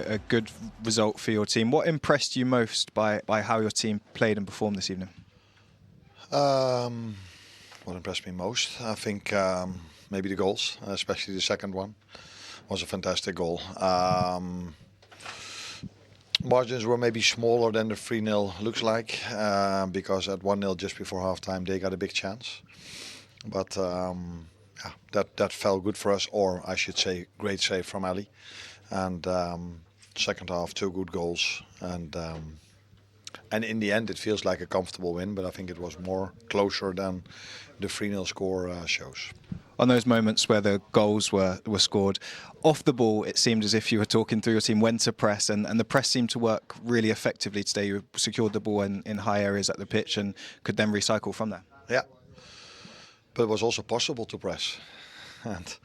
A good result for your team. What impressed you most by how your team played and performed this evening? What impressed me most, I think maybe the goals, especially the second one, was a fantastic goal. Margins were maybe smaller than the 3-0 looks like, because at 1-0 just before halftime they got a big chance. But yeah, that felt good for us, or I should say great save from Ali. And second half, 2 good goals. And in the end it feels like a comfortable win, but I think it was more closer than the 3-0 score shows. On those moments where the goals were scored, off the ball, it seemed as if you were talking through your team when to press, and the press seemed to work really effectively today. You secured the ball in high areas at the pitch and could then recycle from there. Yeah, but it was also possible to press. And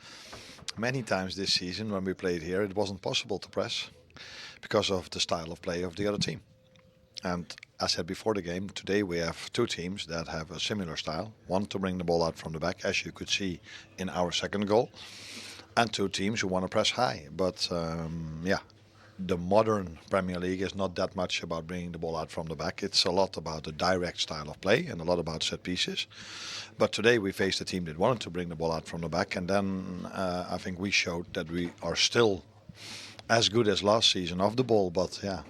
many times this season when we played here, it wasn't possible to press because of the style of play of the other team. And as I said before the game, today we have 2 teams that have a similar style. One to bring the ball out from the back, as you could see in our second goal. And 2 teams who want to press high. But yeah, the modern Premier League is not that much about bringing the ball out from the back. It's a lot about the direct style of play and a lot about set pieces. But today we faced a team that wanted to bring the ball out from the back. And then I think we showed that we are still as good as last season off the ball. But yeah,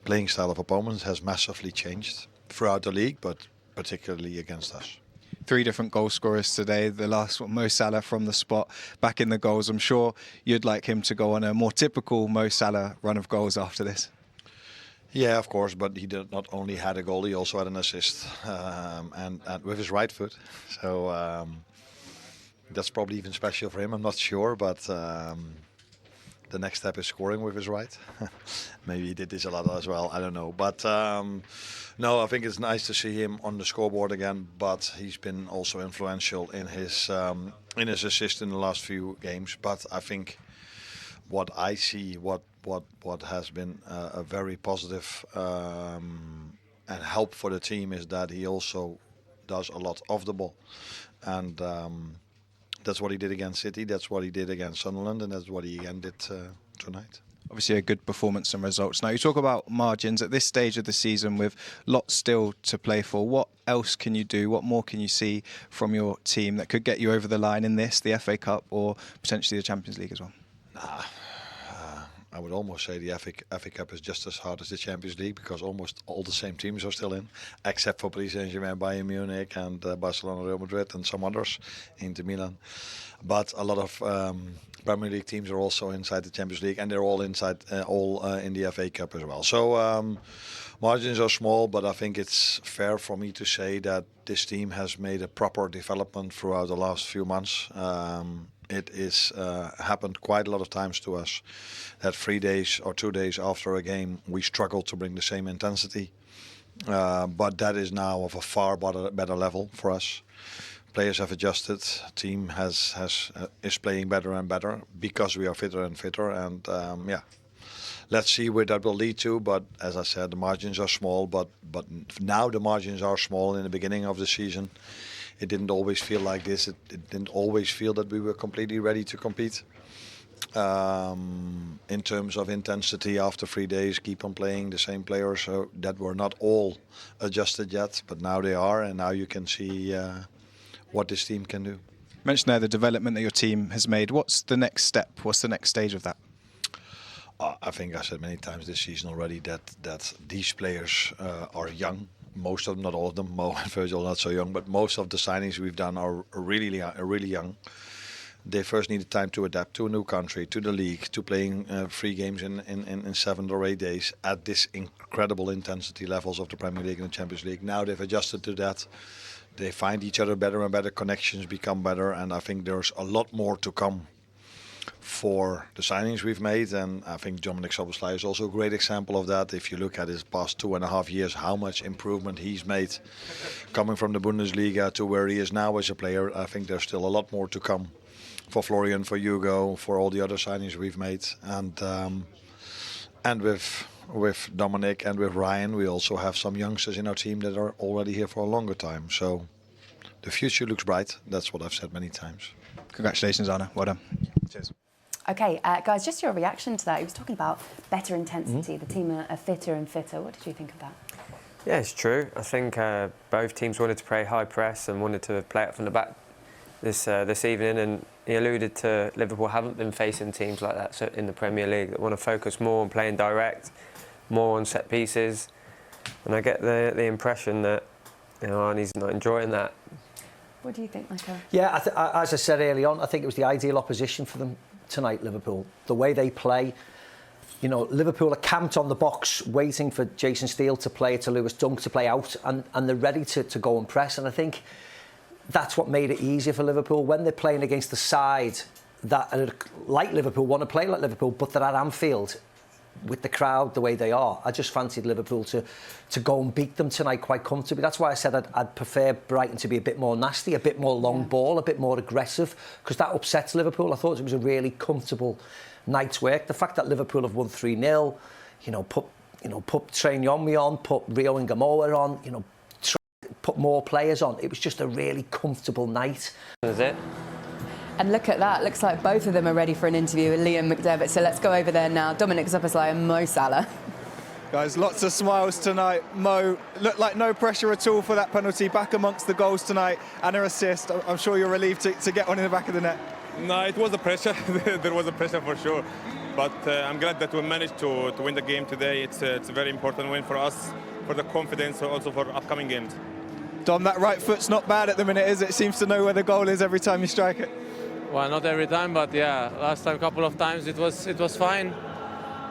playing style of opponents has massively changed throughout the league, but particularly against us. 3 different goal scorers today. The last one, Mo Salah from the spot, back in the goals. I'm sure you'd like him to go on a more typical Mo Salah run of goals after this. Yeah, of course, but he did not only had a goal, he also had an assist, and with his right foot. So that's probably even special for him, I'm not sure, but the next step is scoring with his right. Maybe he did this a lot as well, I don't know. But no, I think it's nice to see him on the scoreboard again, but he's been also influential in his assist in the last few games. But I think what I see, what has been a very positive and help for the team is that he also does a lot off the ball. And that's what he did against City, that's what he did against Sunderland, and that's what he again did tonight. Obviously a good performance and results. Now you talk about margins at this stage of the season with lots still to play for. What else can you do? What more can you see from your team that could get you over the line in this, the FA Cup, or potentially the Champions League as well? I would almost say the FA Cup is just as hard as the Champions League because almost all the same teams are still in, except for Paris Saint-Germain, Bayern Munich, and Barcelona, Real Madrid, and some others, Inter Milan. But a lot of Premier League teams are also inside the Champions League, and they're all inside, in the FA Cup as well. So margins are small, but I think it's fair for me to say that this team has made a proper development throughout the last few months. It is happened quite a lot of times to us that 3 days or 2 days after a game we struggle to bring the same intensity, but that is now of a far better level for us. Players have adjusted, team is playing better and better because we are fitter and fitter, and yeah, let's see where that will lead to. But as I said, the margins are small, but now the margins are small. In the beginning of the season it didn't always feel like this. It didn't always feel that we were completely ready to compete. In terms of intensity, after 3 days, keep on playing the same players, so that were not all adjusted yet, but now they are, and now you can see what this team can do. You mentioned there the development that your team has made. What's the next step? What's the next stage of that? I think I said many times this season already that these players are young. Most of them, not all of them, Mo and Virgil not so young, but most of the signings we've done are really young. They first needed time to adapt to a new country, to the league, to playing 3 games in 7 or 8 days at this incredible intensity levels of the Premier League and the Champions League. Now they've adjusted to that. They find each other better and better, connections become better, and I think there's a lot more to come for the signings we've made, and I think Salah Szoboszlai is also a great example of that. If you look at his past 2.5 years, how much improvement he's made coming from the Bundesliga to where he is now as a player, I think there's still a lot more to come for Florian, for Hugo, for all the other signings we've made, and with Dominic and with Ryan, we also have some youngsters in our team that are already here for a longer time. So the future looks bright. That's what I've said many times. Congratulations, Arne. Well done. Cheers. Okay, guys, just your reaction to that. He was talking about better intensity. The team are fitter and fitter. What did you think of that? Yeah, it's true. I think both teams wanted to play high press and wanted to play it from the back this evening. And he alluded to Liverpool haven't been facing teams like that in the Premier League that want to focus more on playing direct, more on set pieces. And I get the impression that Arne's not enjoying that. What do you think, Michael? Yeah, as I said early on, I think it was the ideal opposition for them tonight, Liverpool. The way they play, Liverpool are camped on the box waiting for Jason Steele to play, to Lewis Dunk to play out, and they're ready to go and press. And I think that's what made it easier for Liverpool when they're playing against the side that, like Liverpool, want to play like Liverpool, but they're at Anfield with the crowd the way they are. I just fancied Liverpool to go and beat them tonight quite comfortably. That's why I said I'd prefer Brighton to be a bit more nasty, a bit more long ball, a bit more aggressive, because that upsets Liverpool. I thought it was a really comfortable night's work. The fact that Liverpool have won 3-0, put Train Yonmi on, put Rio and Gamoa on, put more players on. It was just a really comfortable night. Is it? And look at that. Looks like both of them are ready for an interview with Liam McDevitt. So let's go over there now. Dominic Szoboszlai and Mo Salah. Guys, lots of smiles tonight. Mo, looked like no pressure at all for that penalty. Back amongst the goals tonight and an assist. I'm sure you're relieved to get one in the back of the net. No, it was a pressure. There was a pressure for sure. But I'm glad that we managed to win the game today. It's a very important win for us, for the confidence, also for upcoming games. Dom, that right foot's not bad at the minute, is it? It seems to know where the goal is every time you strike it. Well, not every time, but yeah, last time, couple of times, it was fine.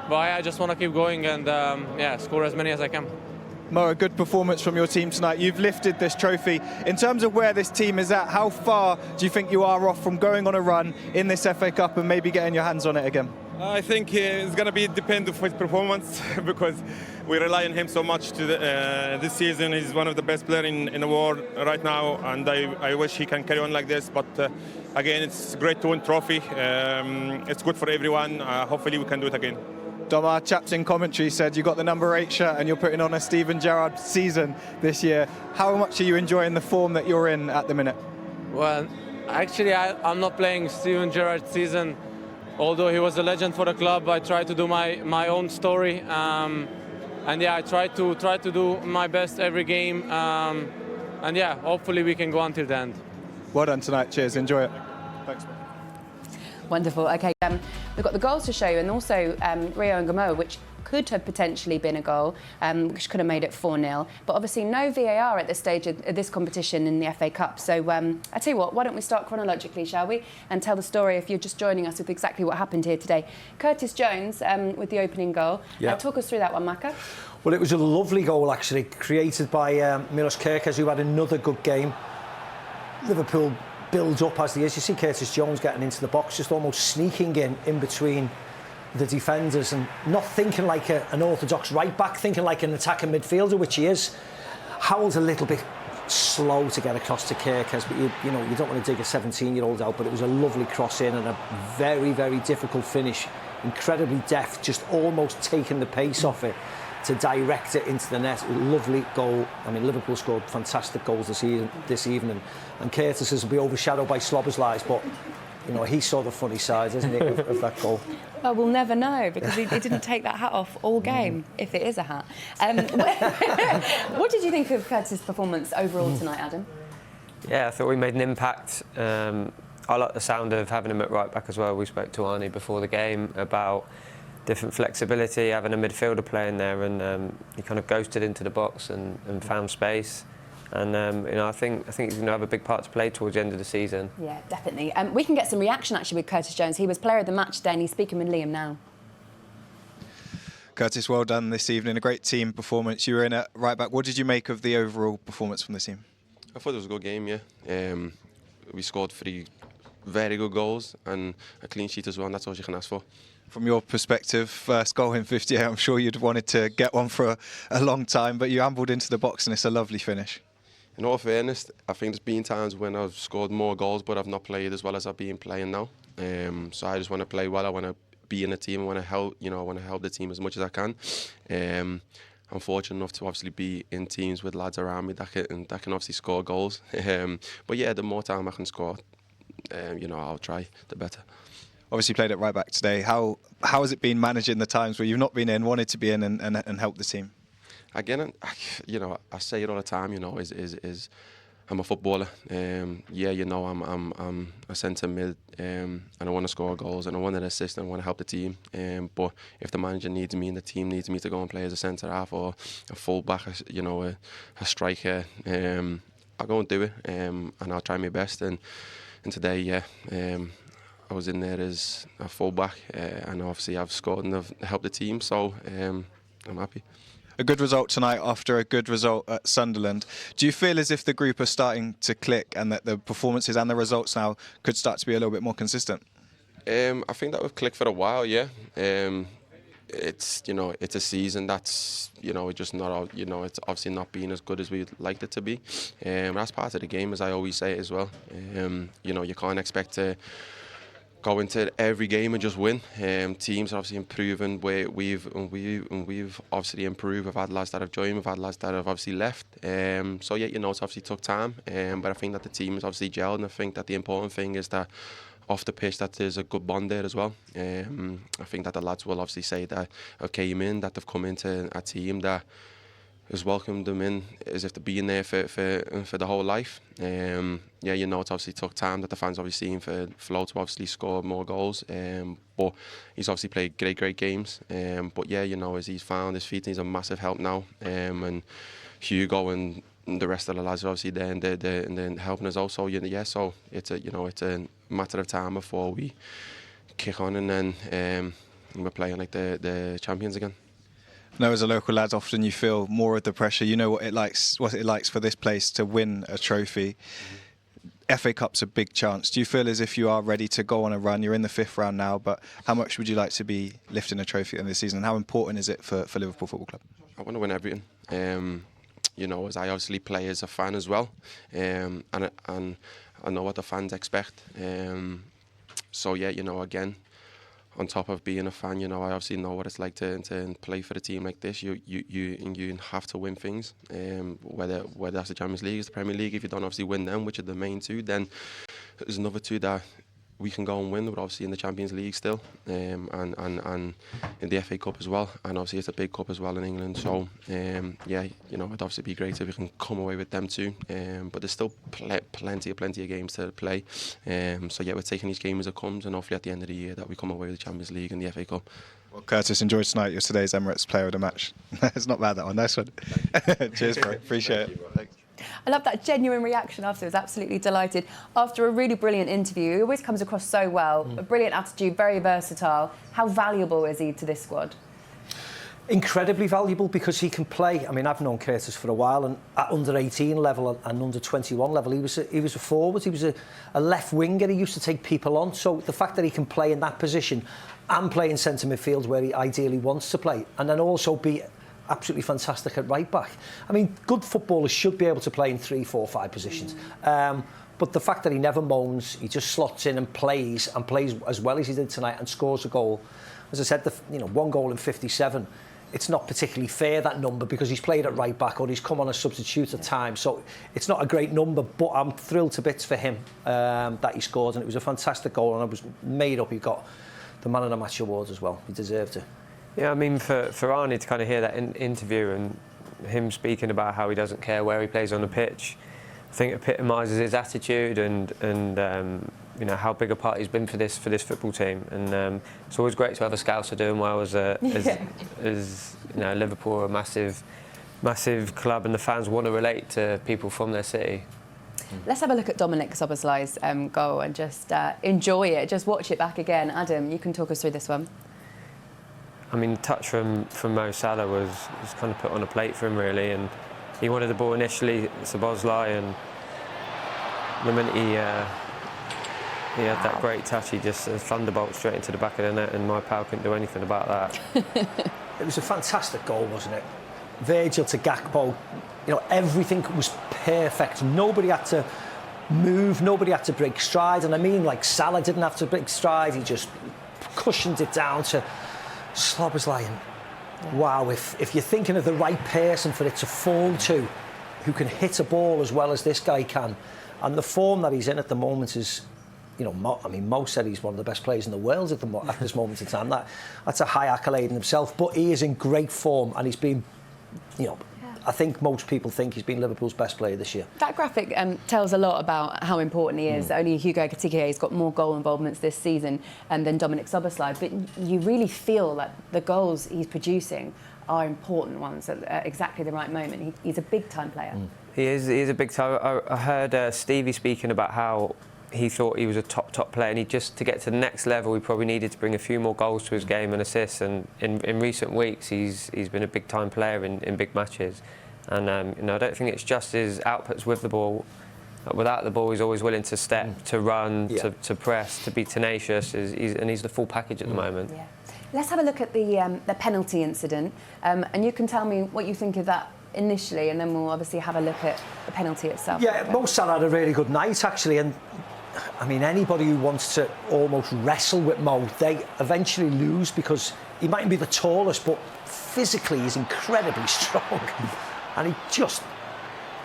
But I just want to keep going and score as many as I can. Mo, a good performance from your team tonight. You've lifted this trophy. In terms of where this team is at, how far do you think you are off from going on a run in this FA Cup and maybe getting your hands on it again? I think it's going to be depend of his performance because we rely on him so much this season. He's one of the best players in the world right now, and I wish he can carry on like this. But again, it's great to win trophy. It's good for everyone. Hopefully we can do it again. Dom, our chaps in commentary said you got the number 8 shirt and you're putting on a Steven Gerrard season this year. How much are you enjoying the form that you're in at the minute? Well, actually, I'm not playing Steven Gerrard's season. Although he was a legend for the club, I try to do my own story. And yeah, I try to do my best every game. And yeah, hopefully we can go until the end. Well done tonight. Cheers. Enjoy it. Thanks. Wonderful. Okay, we've got the goals to show you, and also Rio and Gamoa, which could have potentially been a goal, which could have made it 4-0. But obviously no VAR at this stage of this competition in the FA Cup. So I tell you what, why don't we start chronologically, shall we? And tell the story, if you're just joining us, with exactly what happened here today. Curtis Jones with the opening goal. Yeah. Talk us through that one, Maka. Well, it was a lovely goal, actually, created by Milos Kerkez, who had another good game. Liverpool builds up as he is. You see Curtis Jones getting into the box, just almost sneaking in between the defenders and not thinking like an orthodox right back, thinking like an attacking midfielder, which he is. Howell's a little bit slow to get across to Kerkez, but you don't want to dig a 17-year-old out, but it was a lovely cross in and a very, very difficult finish. Incredibly deft, just almost taking the pace off it to direct it into the net. Lovely goal. I mean, Liverpool scored fantastic goals this evening, and Curtis will be overshadowed by Szoboszlai's, but he saw the funny side, isn't he, of that goal. Well, we'll never know, because he didn't take that hat off all game, if it is a hat. What did you think of Curtis' performance overall tonight, Adam? Yeah, I thought we made an impact. I like the sound of having him at right back as well. We spoke to Arne before the game about different flexibility, having a midfielder playing there, and he kind of ghosted into the box and found space. And I think he's going to have a big part to play towards the end of the season. Yeah, definitely. We can get some reaction actually with Curtis Jones. He was player of the match today, and he's speaking with Liam now. Curtis, well done this evening. A great team performance. You were in at right back. What did you make of the overall performance from the team? I thought it was a good game. Yeah, we scored 3 very good goals and a clean sheet as well. And that's all you can ask for. From your perspective, first goal in 58, I'm sure you'd wanted to get one for a long time, but you ambled into the box and it's a lovely finish. In all fairness, I think there's been times when I've scored more goals, but I've not played as well as I've been playing now. So I just want to play well. I want to be in a team. I want to help. I want to help the team as much as I can. I'm fortunate enough to obviously be in teams with lads around me that can obviously score goals. But yeah, the more time I can score, I'll try, the better. obviously played at right back today. How has it been managing the times where you've not been in, wanted to be in, and help the team? Again, you know, I say it all the time. You know, is I'm a footballer. Yeah, you know, I'm a centre mid, and I want to score goals and I want to assist and I want to help the team. But if the manager needs me and the team needs me to go and play as a centre half or a full back, you know, a striker, I'll go and do it, and I'll try my best. And today, yeah, I was in there as a full back, and obviously I've scored and I've helped the team, so I'm happy. A good result tonight after a good result at Sunderland. Do you feel as if the group are starting to click and that the performances and the results now could start to be a little bit more consistent? I think that we've clicked for a while, yeah. It's, you know, it's a season that's, you know, just not, you know, it's obviously not being as good as we'd like it to be. That's part of the game, as I always say as well. You know, you can't expect to go into every game and just win. Teams are obviously improving. We've obviously improved. We've had lads that have joined. We've had lads that have obviously left. So yeah, you know, it's obviously took time. But I think that the team is obviously gelled, and I think that the important thing is that off the pitch that there's a good bond there as well. I think that the lads will obviously say that have came in, that they've come into a team that has welcomed them in as if they're being there for the whole life. Yeah, you know, it's obviously took time that the fans obviously seen for Flo to obviously score more goals. But he's obviously played great games. But yeah, you know, as he's found his feet, he's a massive help now. And Hugo and the rest of the lads are obviously there and then helping us also. Yeah, so it's a matter of time before we kick on and then we're playing like the champions again. I know as a local lad, often you feel more of the pressure. You know what it likes for this place to win a trophy. FA Cup's a big chance. Do you feel as if you are ready to go on a run? You're in the 5th round now, but how much would you like to be lifting a trophy in this season? And how important is it for Liverpool Football Club? I want to win everything. You know, as I obviously play as a fan as well, and I know what the fans expect. So yeah, you know, again, on top of being a fan, you know, I obviously know what it's like to play for a team like this. You have to win things, whether that's the Champions League, it's the Premier League. If you don't obviously win them, which are the main two, then there's another two that we can go and win. We're obviously in the Champions League still, and in the FA Cup as well, and obviously it's a big cup as well in England. So yeah, you know, it'd obviously be great if we can come away with them too. But there's still plenty of games to play. So yeah, we're taking each game as it comes, and hopefully at the end of the year that we come away with the Champions League and the FA Cup. Well, Curtis, enjoy tonight. You're today's Emirates Player of the Match. It's not bad, that one. Nice one. Cheers, bro. Appreciate it. Thanks. I love that genuine reaction afterwards. Absolutely delighted. After a really brilliant interview, he always comes across so well. A brilliant attitude, very versatile. How valuable is he to this squad? Incredibly valuable, because he can play. I mean, I've known Curtis for a while, and at under 18 level and under 21 level, he was a forward. He was a left winger. He used to take people on. So the fact that he can play in that position and play in centre midfield where he ideally wants to play, and then also be absolutely fantastic at right back. I mean, good footballers should be able to play in 3, 4, 5 positions. But the fact that he never moans, he just slots in and plays as well as he did tonight and scores a goal. As I said, 1 goal in 57. It's not particularly fair, that number, because he's played at right back or he's come on a substitute at times. So it's not a great number, but I'm thrilled to bits for him that he scored. And it was a fantastic goal, and I was made up he got the Man of the Match award as well. He deserved it. Yeah, I mean, for Arne to kind of hear that interview and him speaking about how he doesn't care where he plays on the pitch, I think epitomises his attitude and you know, how big a part he's been for this football team. And it's always great to have a Scouser doing well as you know, Liverpool are a massive club, and the fans want to relate to people from their city. Let's have a look at Dominic Szoboszlai's goal and just enjoy it. Just watch it back again. Adam, you can talk us through this one. I mean, the touch from Mo Salah was kind of put on a plate for him, really, and he wanted the ball initially, Szoboszlai, and the minute he had that great touch, he just thunderbolt straight into the back of the net, and my pal couldn't do anything about that. It was a fantastic goal, wasn't it? Virgil to Gakpo, you know, everything was perfect. Nobody had to move, nobody had to break stride, and I mean, like, Salah didn't have to break stride, he just cushioned it down to Szoboszlai. Wow, if you're thinking of the right person for it to fall to, who can hit a ball as well as this guy can, and the form that he's in at the moment is you know, Mo said he's one of the best players in the world at this moment in time. That's a high accolade in himself, but he is in great form, and he's been, you know, I think most people think he's been Liverpool's best player this year. That graphic tells a lot about how important he is. Only Hugo Ekitike has got more goal involvements this season than Dominic Szoboszlai, but you really feel that the goals he's producing are important ones at exactly the right moment. He's a big-time player. He is a big time. I heard Stevie speaking about how he thought he was a top player, and to get to the next level, he probably needed to bring a few more goals to his game and assists. And in recent weeks, he's been a big time player in big matches. And you know, I don't think it's just his outputs with the ball. Without the ball, he's always willing to step, to run, to press, to be tenacious. And he's the full package at the moment. Yeah. Let's have a look at the penalty incident, and you can tell me what you think of that initially, and then we'll obviously have a look at the penalty itself. Yeah, Mo Salah had a really good night actually, and I mean, anybody who wants to almost wrestle with Mo, they eventually lose, because he mightn't be the tallest, but physically he's incredibly strong. And he just,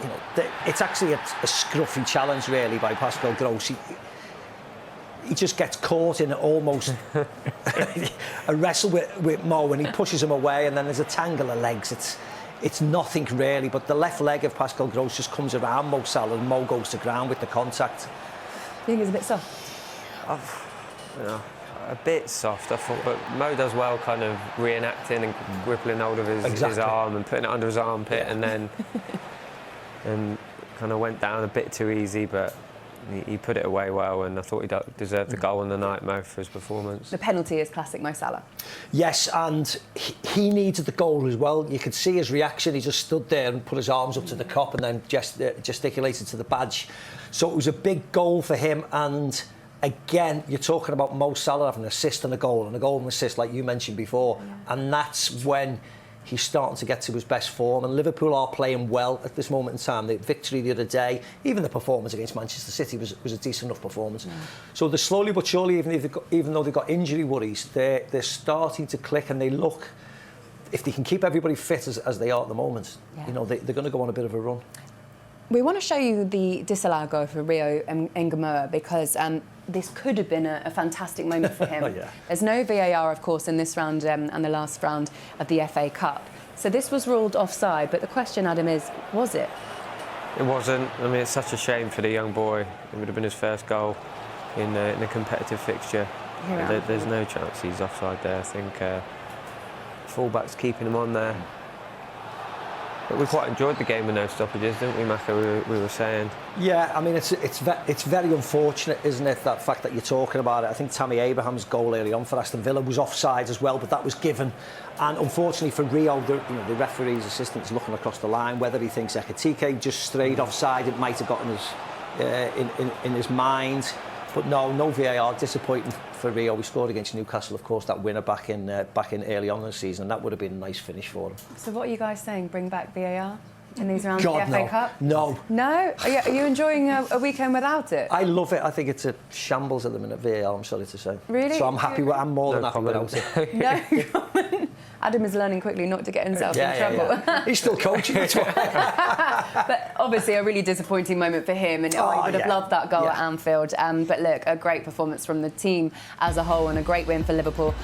you know, it's actually a scruffy challenge really by Pascal Gross. He just gets caught in almost a wrestle with Mo, and he pushes him away, and then there's a tangle of legs. It's nothing really, but the left leg of Pascal Gross just comes around Mo Salah, and Mo goes to ground with the contact. You think it's a bit soft? You know, a bit soft, I thought, but Mo does well kind of reenacting and gripping hold of his arm and putting it under his armpit, and then kind of went down a bit too easy, but he put it away well, and I thought he deserved the goal on the night, Mo, for his performance. The penalty is classic Mo Salah. Yes, and he needed the goal as well. You could see his reaction. He just stood there and put his arms up to the cop and then gesticulated to the badge. So it was a big goal for him, and again, you're talking about Mo Salah having an assist and a goal and an assist, like you mentioned before, and that's when he's starting to get to his best form, and Liverpool are playing well at this moment in time. The victory the other day, even the performance against Manchester City was a decent enough performance. So they're slowly but surely, even though they've got injury worries, they're starting to click, and they look, if they can keep everybody fit as they are at the moment, you know, they're going to go on a bit of a run. We want to show you the disallowed goal for Rio Ngamoa, because this could have been a fantastic moment for him. There's no VAR, of course, in this round and the last round of the FA Cup. So this was ruled offside, but the question, Adam, is, was it? It wasn't. I mean, it's such a shame for the young boy. It would have been his first goal in a competitive fixture. There's no chance he's offside there. I think fullback's keeping him on there. But we quite enjoyed the game with no stoppages, didn't we, Maka? We were saying. Yeah, I mean, it's very unfortunate, isn't it, that fact that you're talking about it. I think Tammy Abraham's goal early on for Aston Villa was offside as well, but that was given. And unfortunately for Rio, the referee's assistant's looking across the line. Whether he thinks Ekitike just strayed offside, it might have gotten in his mind. But no VAR. Disappointing for Rio. We scored against Newcastle, of course, that winner back in early on in the season. That would have been a nice finish for him. So what are you guys saying? Bring back VAR in these rounds God, of the FA Cup? No. No? Are you enjoying a weekend without it? I love it. I think it's a shambles at the minute, VAR, I'm sorry to say. Really? So I'm happy. I'm more than happy without it. No comment. Adam is learning quickly not to get himself in trouble. Yeah. He's still coaching. But obviously a really disappointing moment for him, and he would have loved that goal at Anfield. But look, a great performance from the team as a whole, and a great win for Liverpool.